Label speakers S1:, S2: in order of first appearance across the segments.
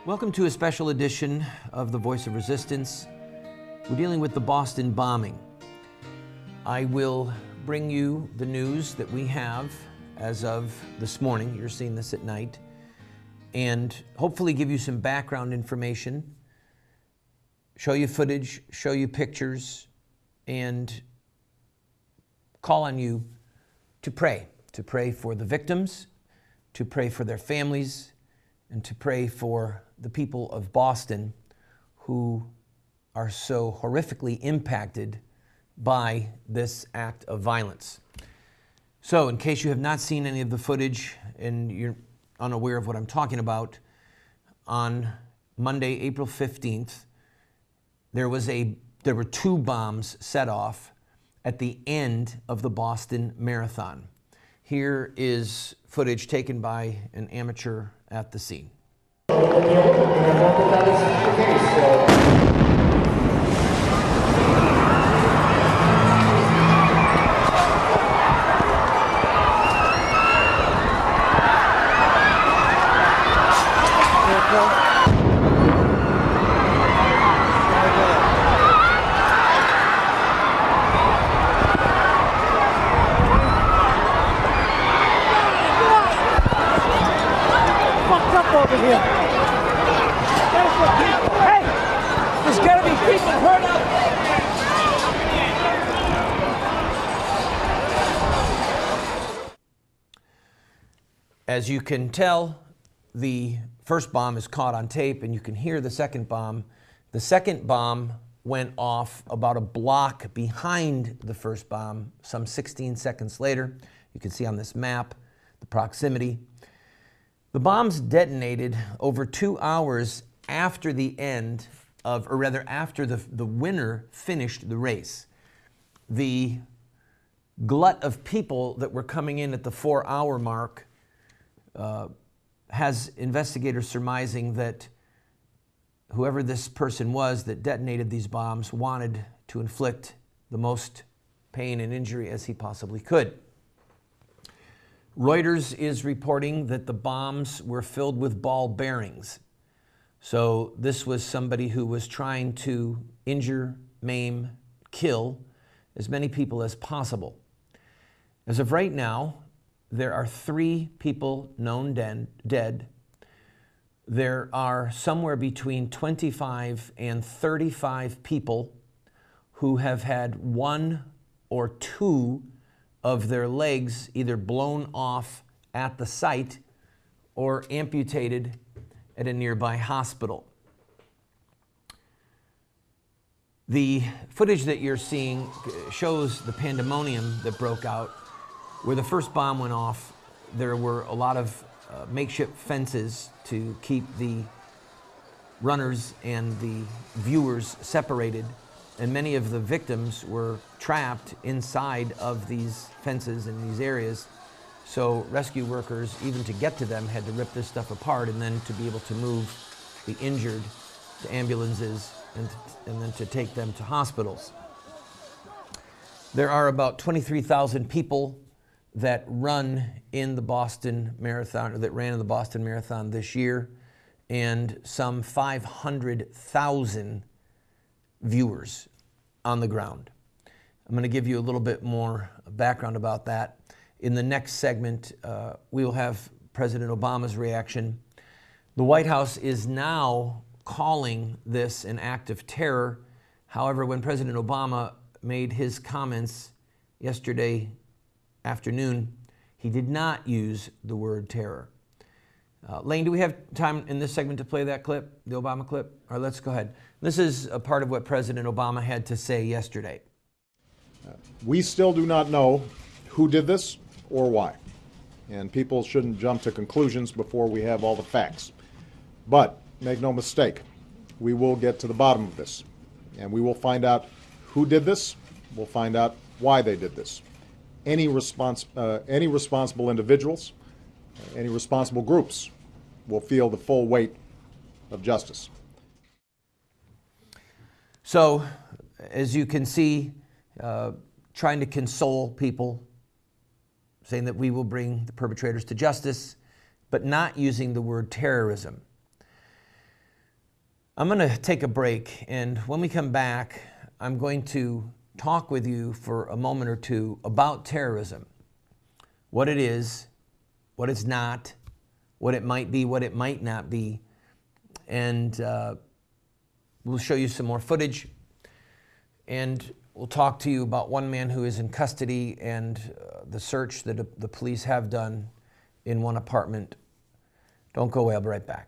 S1: Welcome to a special edition of The Voice of Resistance. We're dealing with the Boston bombing. I will bring you the news that we have as of this morning. You're seeing this at night. And hopefully give you some background information, show you footage, show you pictures, and call on you to pray for the victims, to pray for their families, and to pray for the people of Boston who are so horrifically impacted by this act of violence. So, in case you have not seen any of the footage and you're unaware of what I'm talking about, on Monday, April 15th, there were two bombs set off at the end of the Boston Marathon. Here is footage taken by an amateur at the scene.
S2: Over here. Hey, there's gotta be people hurt out there.
S1: As you can tell, the first bomb is caught on tape and you can hear the second bomb. The second bomb went off about a block behind the first bomb, some 16 seconds later. You can see on this map the proximity. The bombs detonated over 2 hours after the end of, or rather after the winner finished the race. The glut of people that were coming in at the 4-hour mark has investigators surmising that whoever this person was that detonated these bombs wanted to inflict the most pain and injury as he possibly could. Reuters is reporting that the bombs were filled with ball bearings. So this was somebody who was trying to injure, maim, kill as many people as possible. As of right now, there are 3 people known dead. There are somewhere between 25 and 35 people who have had 1 or 2 of their legs either blown off at the site or amputated at a nearby hospital. The footage that you're seeing shows the pandemonium that broke out. Where the first bomb went off, there were a lot of makeshift fences to keep the runners and the viewers separated. And many of the victims were trapped inside of these fences in these areas. So rescue workers, even to get to them, had to rip this stuff apart and then to be able to move the injured to ambulances and then to take them to hospitals. There are about 23,000 people that run in the Boston Marathon, or that ran in the Boston Marathon this year, and some 500,000 viewers on the ground. I'm going to give you a little bit more background about that. In the next segment, we will have President Obama's reaction. The White House is now calling this an act of terror. However, when President Obama made his comments yesterday afternoon, he did not use the word terror. Lane, do we have time in this segment to play that clip, the Obama clip? All right, let's go ahead. This is a part of what President Obama had to say yesterday.
S3: We still do not know who did this or why. And people shouldn't jump to conclusions before we have all the facts. But make no mistake, we will get to the bottom of this. And we will find out who did this. We'll find out why they did this. Any responsible individuals, any responsible groups will feel the full weight of justice.
S1: So, as you can see, trying to console people, saying that we will bring the perpetrators to justice, but not using the word terrorism. I'm going to take a break, and when we come back, I'm going to talk with you for a moment or two about terrorism. What it is, what it's not, what it might be, what it might not be, and we'll show you some more footage, and we'll talk to you about one man who is in custody and the search that the police have done in one apartment. Don't go away, I'll be right back.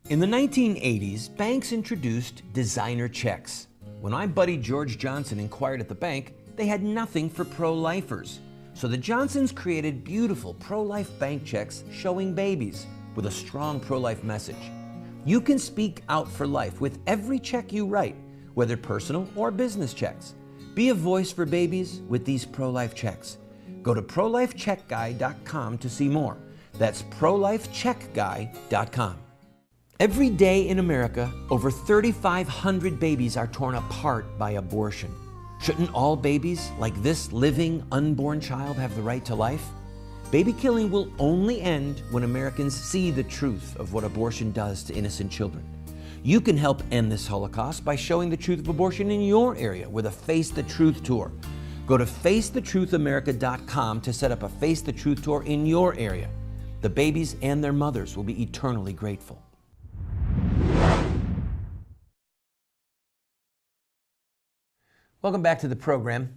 S1: In the 1980s, banks introduced designer checks. When my buddy George Johnson inquired at the bank, they had nothing for pro-lifers. So the Johnsons created beautiful pro-life bank checks showing babies with a strong pro-life message. You can speak out for life with every check you write, whether personal or business checks. Be a voice for babies with these pro-life checks. Go to prolifecheckguy.com to see more. That's prolifecheckguy.com. Every day in America, over 3,500 babies are torn apart by abortion. Shouldn't all babies, like this living, unborn child, have the right to life? Baby killing will only end when Americans see the truth of what abortion does to innocent children. You can help end this Holocaust by showing the truth of abortion in your area with a Face the Truth tour. Go to facethetruthamerica.com to set up a Face the Truth tour in your area. The babies and their mothers will be eternally grateful. Welcome back to the program.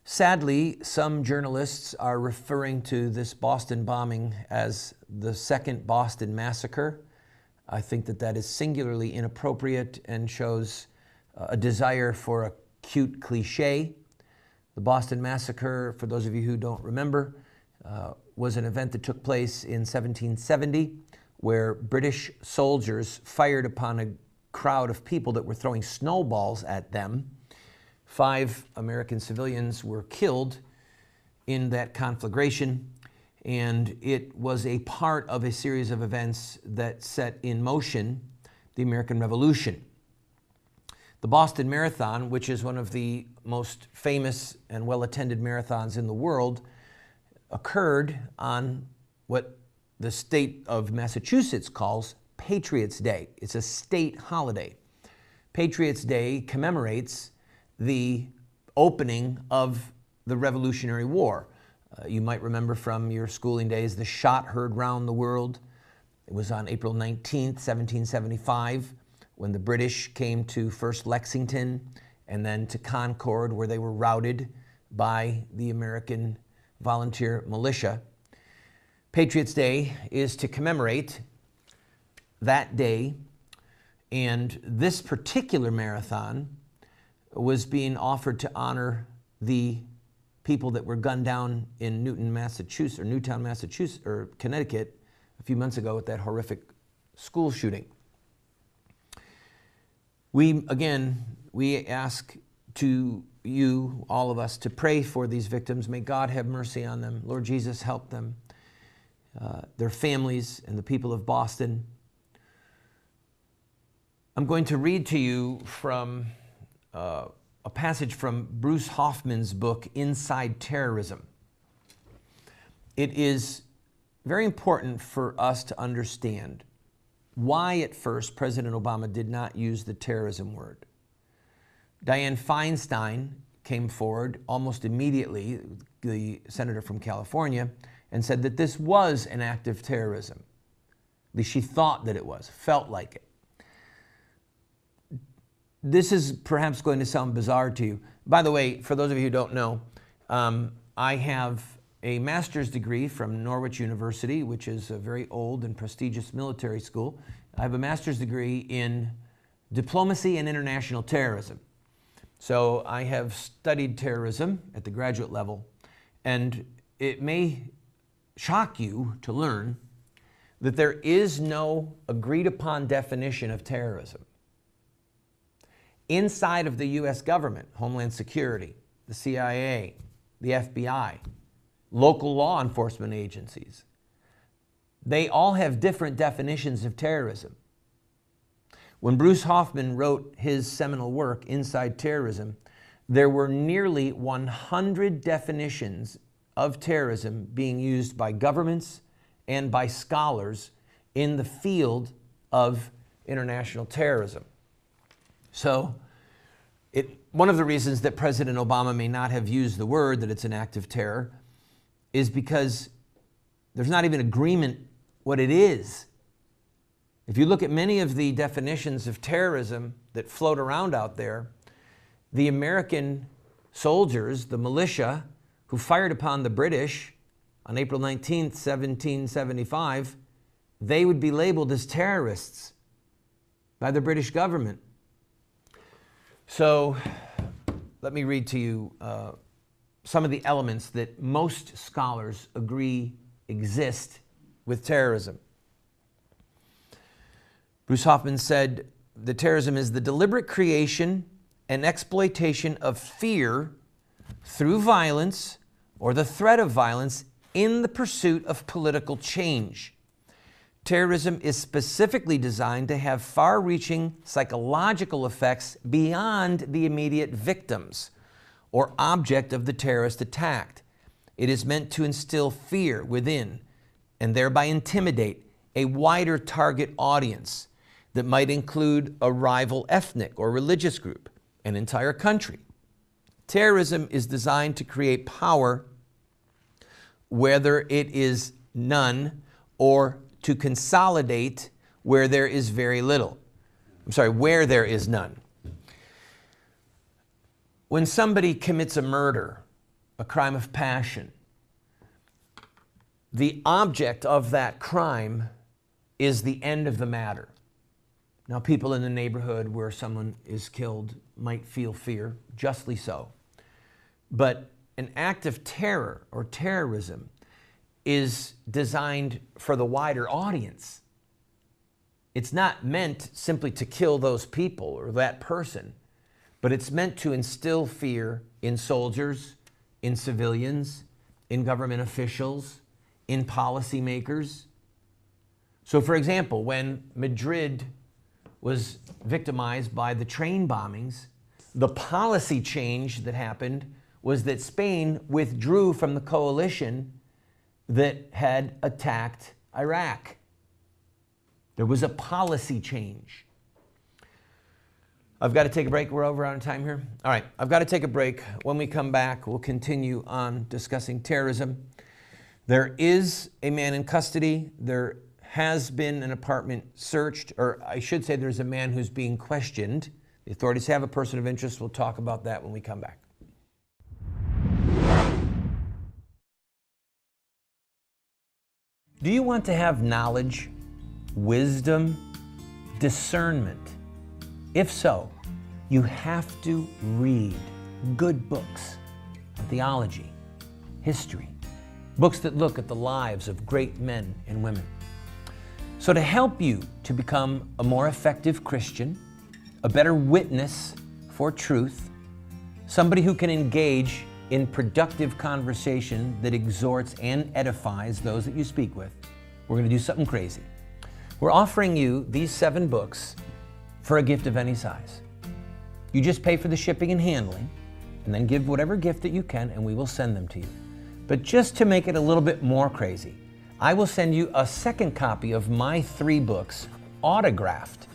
S1: Sadly, some journalists are referring to this Boston bombing as the second Boston massacre. I think that is singularly inappropriate and shows a desire for a cute cliche. The Boston Massacre, for those of you who don't remember, was an event that took place in 1770 where British soldiers fired upon a crowd of people that were throwing snowballs at them. 5 American civilians were killed in that conflagration, and it was a part of a series of events that set in motion the American Revolution. The Boston Marathon, which is one of the most famous and well-attended marathons in the world, occurred on what the state of Massachusetts calls Patriots' Day. It's a state holiday. Patriots' Day commemorates the opening of the Revolutionary War. You might remember from your schooling days the shot heard round the world. It was on April 19th, 1775, when the British came to first Lexington and then to Concord, where they were routed by the American volunteer militia. Patriots' Day is to commemorate that day, and this particular marathon was being offered to honor the people that were gunned down in Newtown, Massachusetts, or Connecticut a few months ago with that horrific school shooting. We ask to you, all of us, to pray for these victims. May God have mercy on them. Lord Jesus, help them, their families, and the people of Boston. I'm going to read to you from a passage from Bruce Hoffman's book, Inside Terrorism. It is very important for us to understand why at first President Obama did not use the terrorism word. Dianne Feinstein came forward almost immediately, the senator from California, and said that this was an act of terrorism. At least she thought that it was, felt like it. This is perhaps going to sound bizarre to you. By the way, for those of you who don't know, I have a master's degree from Norwich University, which is a very old and prestigious military school. I have a master's degree in diplomacy and international terrorism. So I have studied terrorism at the graduate level, and it may shock you to learn that there is no agreed upon definition of terrorism. Inside of the U.S. government, Homeland Security, the CIA, the FBI, local law enforcement agencies, they all have different definitions of terrorism. When Bruce Hoffman wrote his seminal work, Inside Terrorism, there were nearly 100 definitions of terrorism being used by governments and by scholars in the field of international terrorism. So one of the reasons that President Obama may not have used the word that it's an act of terror is because there's not even agreement what it is. If you look at many of the definitions of terrorism that float around out there, the American soldiers, the militia, who fired upon the British on April 19th, 1775, they would be labeled as terrorists by the British government. So let me read to you some of the elements that most scholars agree exist with terrorism. Bruce Hoffman said that terrorism is the deliberate creation and exploitation of fear through violence or the threat of violence in the pursuit of political change. Terrorism is specifically designed to have far-reaching psychological effects beyond the immediate victims or object of the terrorist attack. It is meant to instill fear within and thereby intimidate a wider target audience that might include a rival ethnic or religious group, an entire country. Terrorism is designed to create power, whether it is none, or to consolidate where there is very little. Where there is none. When somebody commits a murder, a crime of passion, the object of that crime is the end of the matter. Now, people in the neighborhood where someone is killed might feel fear, justly so. But an act of terror or terrorism is designed for the wider audience. It's not meant simply to kill those people or that person, but it's meant to instill fear in soldiers, in civilians, in government officials, in policymakers. So, for example, when Madrid was victimized by the train bombings, the policy change that happened was that Spain withdrew from the coalition that had attacked Iraq. There was a policy change. I've got to take a break. We're over on time here. All right, I've got to take a break. When we come back, we'll continue on discussing terrorism. There is a man in custody. There has been an apartment searched, or I should say there's a man who's being questioned. The authorities have a person of interest. We'll talk about that when we come back. Do you want to have knowledge, wisdom, discernment? If so, you have to read good books on theology, history, books that look at the lives of great men and women. So to help you to become a more effective Christian, a better witness for truth, somebody who can engage in productive conversation that exhorts and edifies those that you speak with, we're going to do something crazy. We're offering you these 7 books for a gift of any size. You just pay for the shipping and handling, and then give whatever gift that you can, and we will send them to you. But just to make it a little bit more crazy, I will send you a second copy of my 3 books, autographed.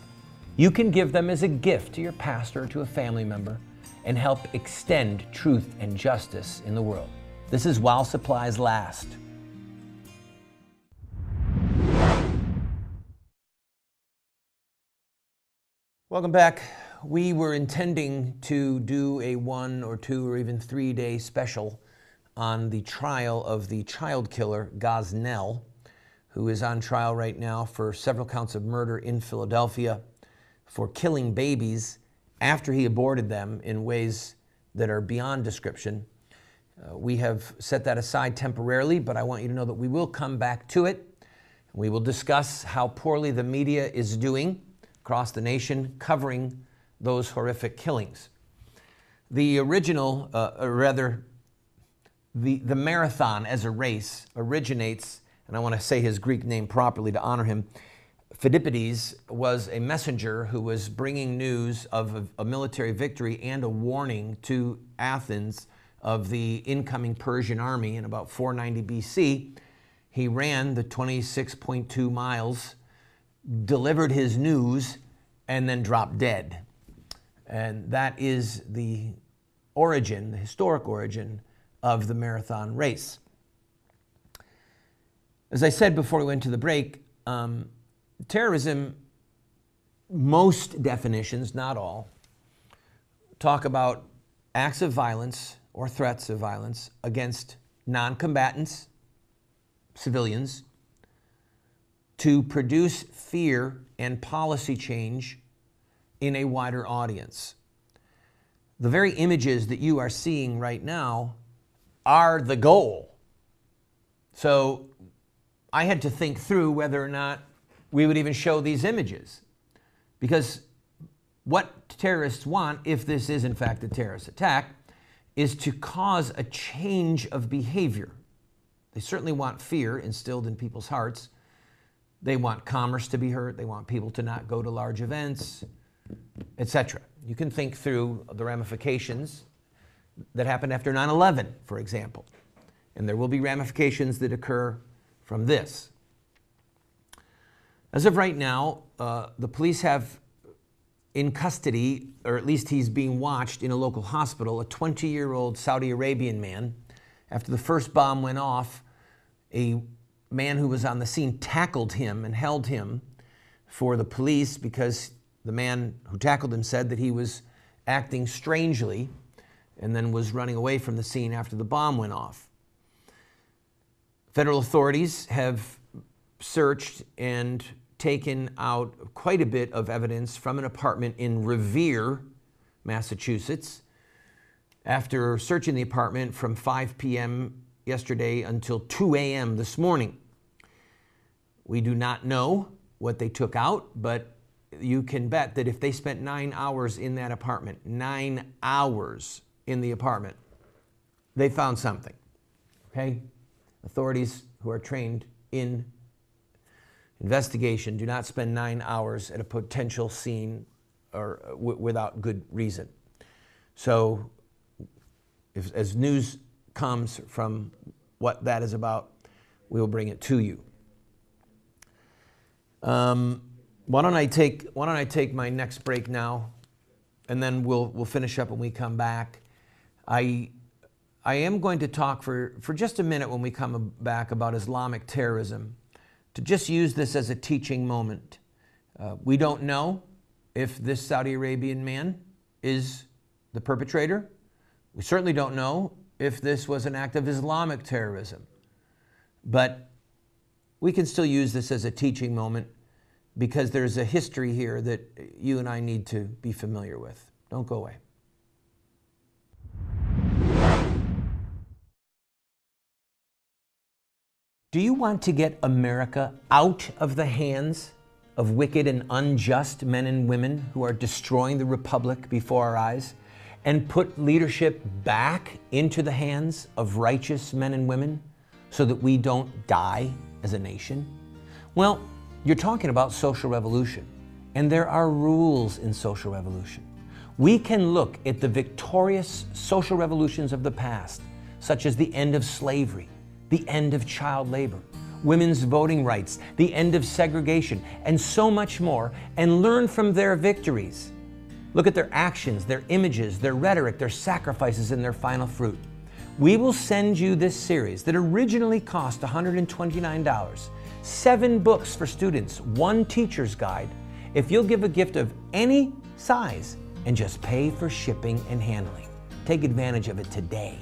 S1: You can give them as a gift to your pastor or to a family member and help extend truth and justice in the world. This is while supplies last. Welcome back. We were intending to do a 1 or 2 or even 3-day special on the trial of the child killer Gosnell, who is on trial right now for several counts of murder in Philadelphia for killing babies after he aborted them in ways that are beyond description. We have set that aside temporarily, but I want you to know that we will come back to it. We will discuss how poorly the media is doing across the nation covering those horrific killings. The original, the marathon as a race originates, and I want to say his Greek name properly to honor him. Phidippides was a messenger who was bringing news of a military victory and a warning to Athens of the incoming Persian army in about 490 BC. He ran the 26.2 miles, delivered his news, and then dropped dead. And that is the origin, the historic origin of the marathon race. As I said before we went to the break, terrorism, most definitions, not all, talk about acts of violence or threats of violence against non-combatants, civilians, to produce fear and policy change in a wider audience. The very images that you are seeing right now are the goal. So I had to think through whether or not we would even show these images, because what terrorists want, if this is in fact a terrorist attack, is to cause a change of behavior. They certainly want fear instilled in people's hearts. They want commerce to be hurt. They want people to not go to large events, etc. You can think through the ramifications that happened after 9/11, for example. And there will be ramifications that occur from this. As of right now, the police have in custody, or at least he's being watched in a local hospital, a 20-year-old Saudi Arabian man. After the first bomb went off, a man who was on the scene tackled him and held him for the police because the man who tackled him said that he was acting strangely and then was running away from the scene after the bomb went off. Federal authorities have searched and taken out quite a bit of evidence from an apartment in Revere, Massachusetts. After searching the apartment from 5 p.m. yesterday until 2 a.m. this morning. We do not know what they took out, but you can bet that if they spent 9 hours in that apartment, 9 hours in the apartment, they found something, okay? Authorities who are trained in investigation do not spend 9 hours at a potential scene or without good reason. So as news comes from what that is about, we will bring it to you. Why don't I take my next break now, and then we'll finish up when we come back. I am going to talk for just a minute when we come back about Islamic terrorism, to just use this as a teaching moment. We don't know if this Saudi Arabian man is the perpetrator. We certainly don't know if this was an act of Islamic terrorism. But we can still use this as a teaching moment because there's a history here that you and I need to be familiar with. Don't go away. Do you want to get America out of the hands of wicked and unjust men and women who are destroying the republic before our eyes, and put leadership back into the hands of righteous men and women so that we don't die as a nation? Well, you're talking about social revolution, and there are rules in social revolution. We can look at the victorious social revolutions of the past, such as the end of slavery, the end of child labor, women's voting rights, the end of segregation, and so much more, and learn from their victories. Look at their actions, their images, their rhetoric, their sacrifices, and their final fruit. We will send you this series that originally cost $129, 7 books for students, 1 teacher's guide, if you'll give a gift of any size and just pay for shipping and handling. Take advantage of it today.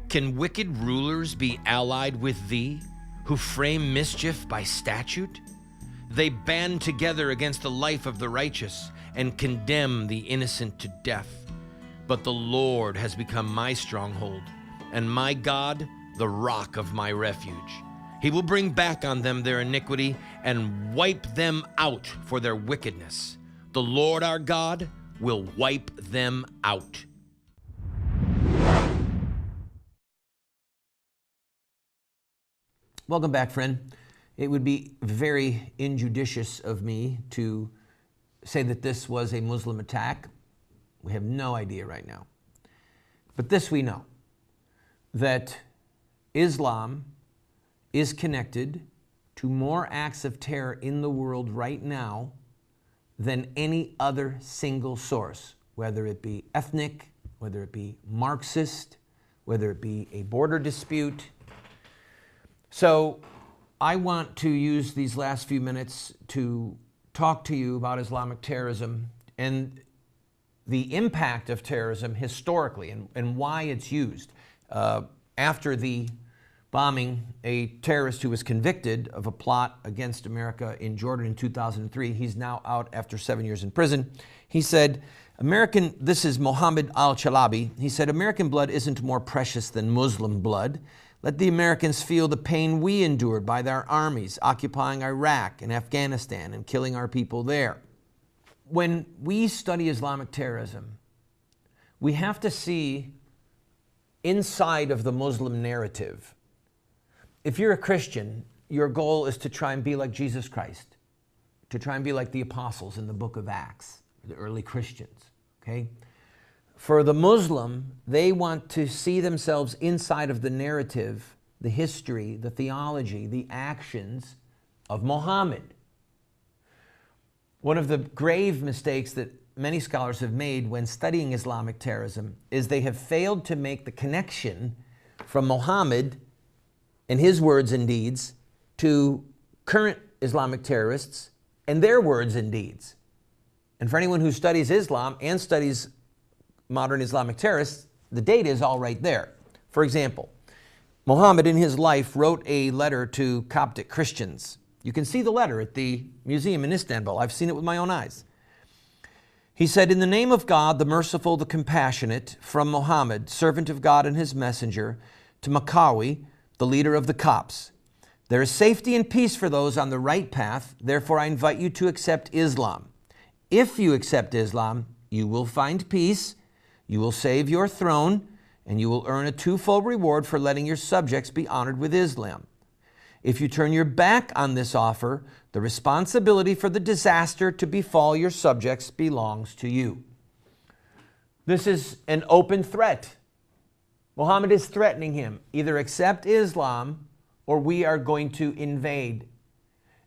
S4: Can wicked rulers be allied with thee, who frame mischief by statute? They band together against the life of the righteous and condemn the innocent to death. But the Lord has become my stronghold, and my God, the rock of my refuge. He will bring back on them their iniquity and wipe them out for their wickedness. The Lord our God will wipe them out.
S1: Welcome back, friend. It would be very injudicious of me to say that this was a Muslim attack. We have no idea right now. But this we know, that Islam is connected to more acts of terror in the world right now than any other single source, whether it be ethnic, whether it be Marxist, whether it be a border dispute. So I want to use these last few minutes to talk to you about Islamic terrorism and the impact of terrorism historically and why it's used. After the bombing, a terrorist who was convicted of a plot against America in Jordan in 2003, he's now out after 7 years in prison. He said, this is Mohammed al-Chalabi, he said, American blood isn't more precious than Muslim blood. Let the Americans feel the pain we endured by their armies occupying Iraq and Afghanistan and killing our people there. When we study Islamic terrorism, we have to see inside of the Muslim narrative. If you're a Christian, your goal is to try and be like Jesus Christ, to try and be like the apostles in the book of Acts, the early Christians, okay? For the Muslim, they want to see themselves inside of the narrative, the history, the theology, the actions of Muhammad. One of the grave mistakes that many scholars have made when studying Islamic terrorism is they have failed to make the connection from Muhammad and his words and deeds to current Islamic terrorists and their words and deeds. And for anyone who studies Islam and studies modern Islamic terrorists, the data is all right there. For example, Muhammad in his life wrote a letter to Coptic Christians. You can see the letter at the museum in Istanbul. I've seen it with my own eyes. He said, in the name of God, the merciful, the compassionate, from Muhammad, servant of God and his messenger, to Makawi, the leader of the Copts. There is safety and peace for those on the right path. Therefore, I invite you to accept Islam. If you accept Islam, you will find peace, you will save your throne, and you will earn a twofold reward for letting your subjects be honored with Islam. If you turn your back on this offer, the responsibility for the disaster to befall your subjects belongs to you. This is an open threat. Muhammad is threatening him. Either accept Islam or we are going to invade.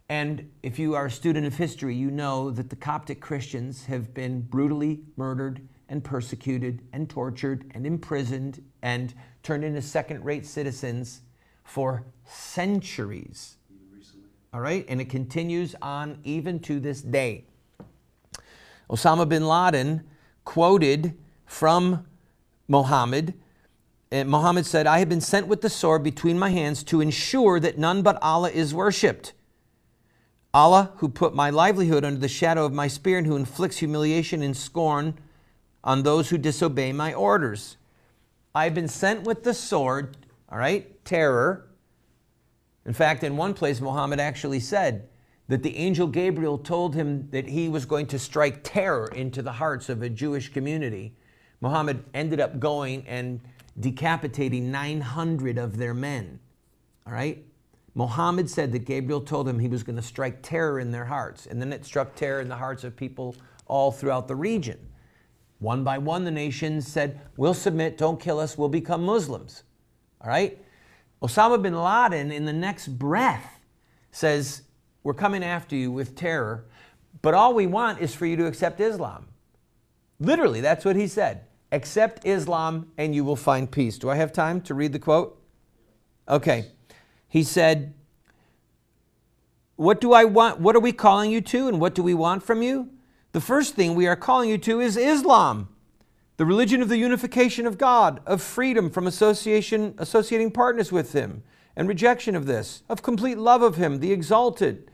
S1: And if you are a student of history, you know that the Coptic Christians have been brutally murdered and persecuted and tortured and imprisoned and turned into second-rate citizens for centuries. All right? And it continues on even to this day. Osama bin Laden quoted from Muhammad. And Muhammad said, I have been sent with the sword between my hands to ensure that none but Allah is worshipped. Allah, who put my livelihood under the shadow of my spear and who inflicts humiliation and scorn on those who disobey my orders. I've been sent with the sword, all right, terror. In fact, in one place, Muhammad actually said that the angel Gabriel told him that he was going to strike terror into the hearts of a Jewish community. Muhammad ended up going and decapitating 900 of their men, all right? Muhammad said that Gabriel told him he was going to strike terror in their hearts, and then it struck terror in the hearts of people all throughout the region. One by one, the nations said, we'll submit, don't kill us, we'll become Muslims, all right? Osama bin Laden, in the next breath, says, we're coming after you with terror, but all we want is for you to accept Islam. Literally, that's what he said. Accept Islam and you will find peace. Do I have time to read the quote? Okay. He said, what do I want? What are we calling you to and what do we want from you? The first thing we are calling you to is Islam, the religion of the unification of God, of freedom from associating partners with Him, and rejection of this, of complete love of Him, the exalted,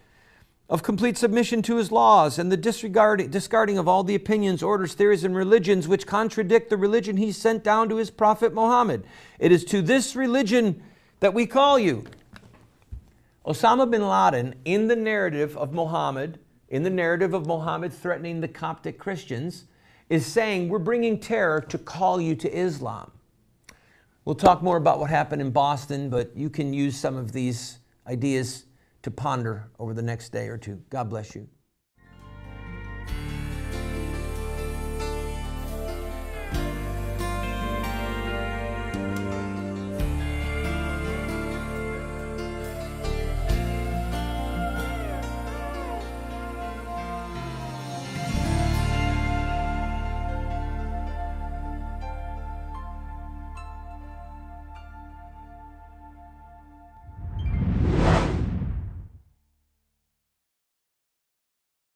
S1: of complete submission to His laws, and the discarding of all the opinions, orders, theories, and religions which contradict the religion He sent down to His prophet Muhammad. It is to this religion that we call you. Osama bin Laden, in the narrative of Muhammad, threatening the Coptic Christians, is saying, we're bringing terror to call you to Islam. We'll talk more about what happened in Boston, but you can use some of these ideas to ponder over the next day or two. God bless you.